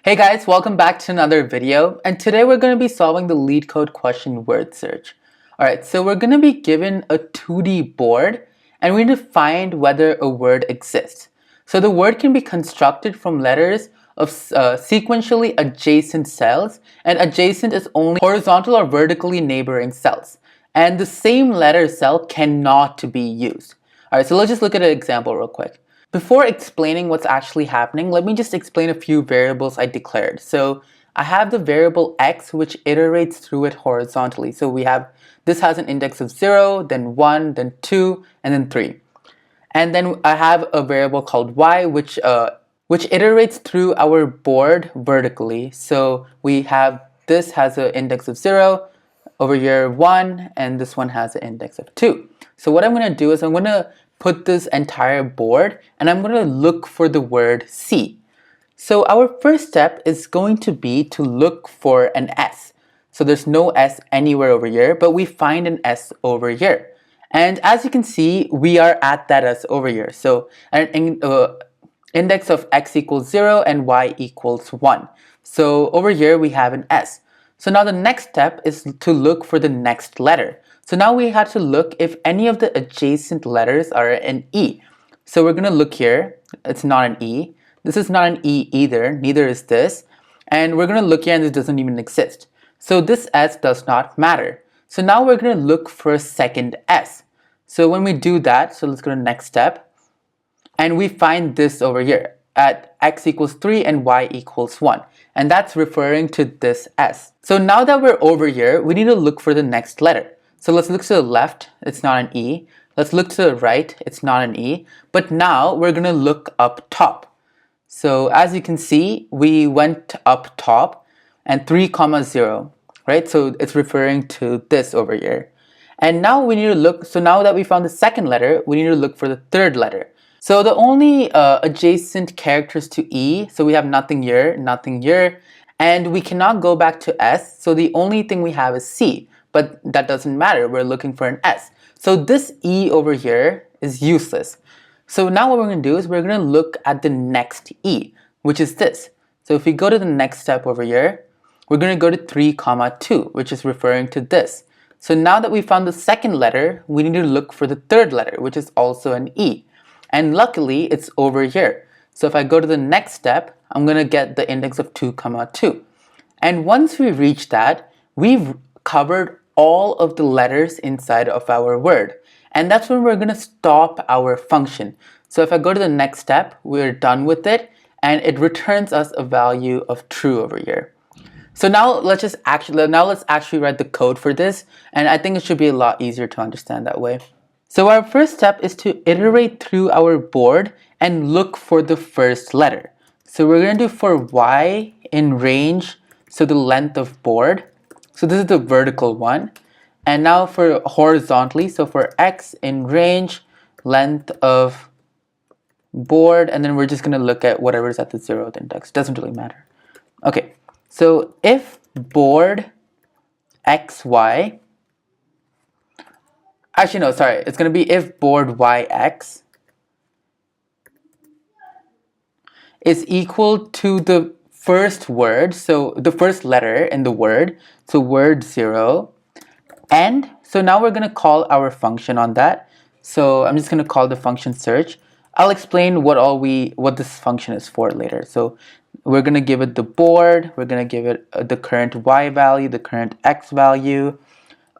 Hey guys, welcome back to another video, and today we're going to be solving the Leet code question word search. Alright, so we're going to be given a 2D board and we need to find whether a word exists. So the word can be constructed from letters of sequentially adjacent cells, and adjacent is only horizontal or vertically neighboring cells. And the same letter cell cannot be used. Alright, so let's just look at an example real quick. Before explaining what's actually happening, let me just explain a few variables I declared. So I have the variable x, which iterates through it horizontally. So this has an index of 0, then 1, then 2, and then 3. And then I have a variable called y, which iterates through our board vertically. So this has an index of 0, over here 1, and this one has an index of 2. So what I'm going to do is I'm going to put this entire board and I'm going to look for the word C. So our first step is going to be to look for an S. So there's no S anywhere over here, but we find an S over here. And as you can see, we are at that S over here. So an index of x equals 0 and y equals 1. So over here we have an S. So now the next step is to look for the next letter. So now we have to look if any of the adjacent letters are an E. So we're going to look here. It's not an E. This is not an E either. Neither is this. And we're going to look here and this doesn't even exist. So this S does not matter. So now we're going to look for a second S. So when we do that, so let's go to the next step. And we find this over here at x equals 3 and y equals 1. And that's referring to this S. So now that we're over here, we need to look for the next letter. So let's look to the left, it's not an E. Let's look to the right, it's not an E. But now we're going to look up top. So as you can see, we went up top and 3, 0, right? So it's referring to this over here. And now we need to look, so now that we found the second letter, we need to look for the third letter. So the only adjacent characters to E, so we have nothing here, and we cannot go back to S, so the only thing we have is C. But that doesn't matter, we're looking for an S. So this E over here is useless. So now what we're going to do is we're going to look at the next E, which is this. So if we go to the next step over here, we're going to go to 3, 2, which is referring to this. So now that we found the second letter, we need to look for the third letter, which is also an E. And luckily, it's over here. So if I go to the next step, I'm going to get the index of 2, 2. And once we reach that, we've covered all of the letters inside of our word. And that's when we're going to stop our function. So if I go to the next step, we're done with it, and it returns us a value of true over here. So now let's actually write the code for this, and I think it should be a lot easier to understand that way. So our first step is to iterate through our board and look for the first letter. So we're going to do for y in range, so the length of board. So this is the vertical one. And now for horizontally, so for x in range, length of board, and then we're just going to look at whatever is at the 0th index. Doesn't really matter. Okay, so if board xy, actually no, sorry, it's going to be if board yx is equal to the first word, so the first letter in the word, so word 0, and so now we're going to call our function on that. So I'm just going to call the function search. I'll explain what this function is for later. So we're going to give it the board, we're going to give it the current y value, the current x value.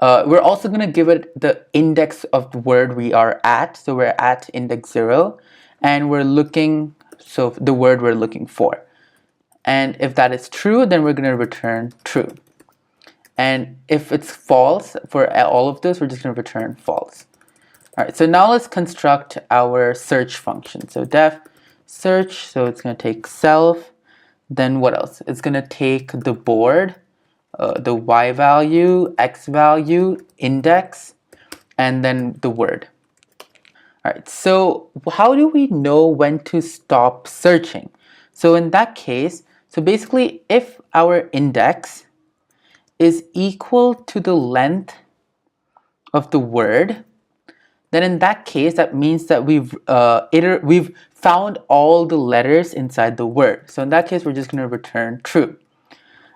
We're also going to give it the index of the word we are at. So we're at index 0, and we're looking, so the word we're looking for. And if that is true, then we're going to return true. And if it's false, for all of this, we're just going to return false. All right, so now let's construct our search function. So def search, so it's going to take self, then what else? It's going to take the board, the y value, x value, index, and then the word. All right, so how do we know when to stop searching? So in that case, so basically if our index is equal to the length of the word, then in that case, that means that we've found all the letters inside the word. So in that case, we're just going to return true.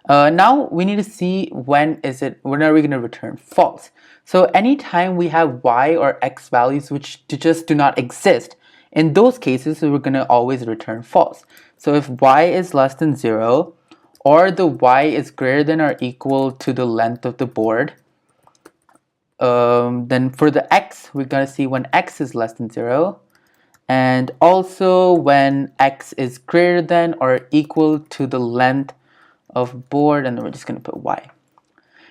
Now we need to see when are we going to return false. So anytime we have y or x values which just do not exist, in those cases we're going to always return false. So if y is less than 0, or the y is greater than or equal to the length of the board, then for the x, we're going to see when x is less than 0, and also when x is greater than or equal to the length of board, and then we're just going to put y.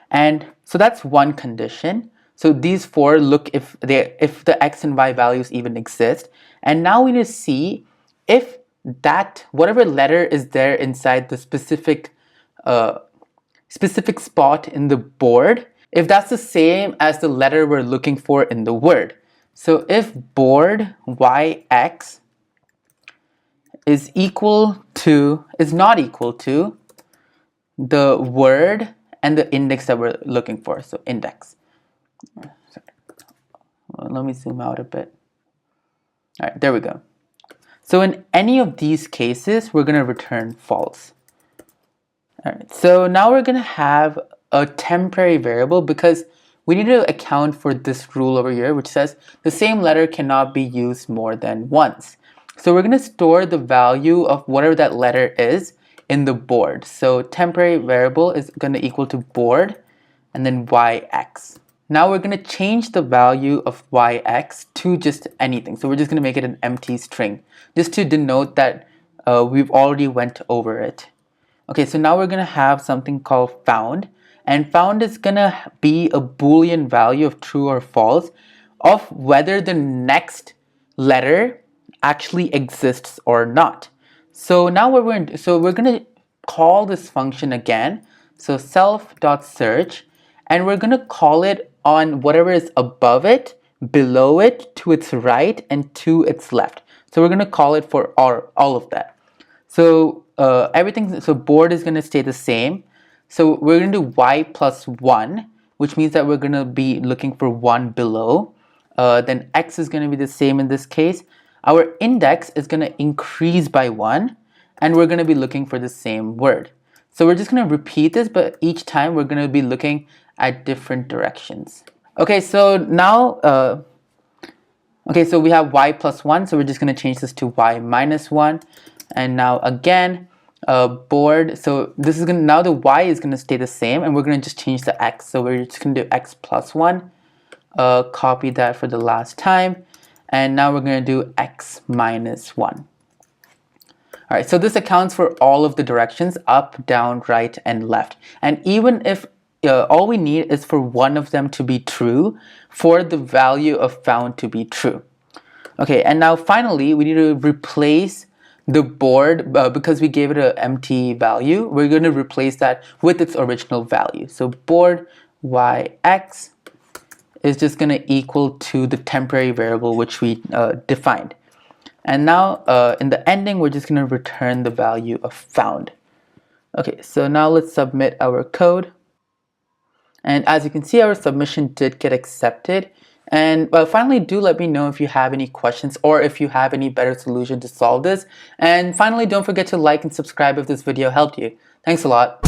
And so that's one condition. So these four look if the x and y values even exist. And now we need to see if that whatever letter is there inside the specific spot in the board, if that's the same as the letter we're looking for in the word. So if board yx is not equal to the word and the index that we're looking for, so index. Well, let me zoom out a bit. All right, there we go. So in any of these cases, we're going to return false. All right, so now we're going to have a temporary variable because we need to account for this rule over here, which says the same letter cannot be used more than once. So we're going to store the value of whatever that letter is in the board. So temporary variable is going to equal to board and then yx. Now we're going to change the value of yx to just anything. So we're just going to make it an empty string just to denote that we've already went over it. Okay, so now we're going to have something called found, and found is going to be a Boolean value of true or false of whether the next letter actually exists or not. So now we're going to call this function again. So self.search, and we're going to call it on whatever is above it, below it, to its right, and to its left. So we're going to call it for all of that. So so board is going to stay the same. So we're going to do y plus 1, which means that we're going to be looking for 1 below. Then x is going to be the same in this case. Our index is going to increase by 1, and we're going to be looking for the same word. So we're just going to repeat this, but each time we're going to be looking at different directions. Okay, so now, so we have y plus 1, so we're just going to change this to y minus 1. And now again, board, so this is going to, now the y is going to stay the same, and we're going to just change the x. So we're just going to do x plus 1, copy that for the last time, and now we're going to do x minus 1. All right, so this accounts for all of the directions, up, down, right, and left. And even if all we need is for one of them to be true for the value of found to be true. Okay, and now finally, we need to replace the board, because we gave it an empty value, we're going to replace that with its original value. So board yx is just going to equal to the temporary variable which we defined. And now in the ending, we're just going to return the value of found. Okay, so now let's submit our code. And as you can see, our submission did get accepted. And finally, do let me know if you have any questions or if you have any better solution to solve this. And finally, don't forget to like and subscribe if this video helped you. Thanks a lot.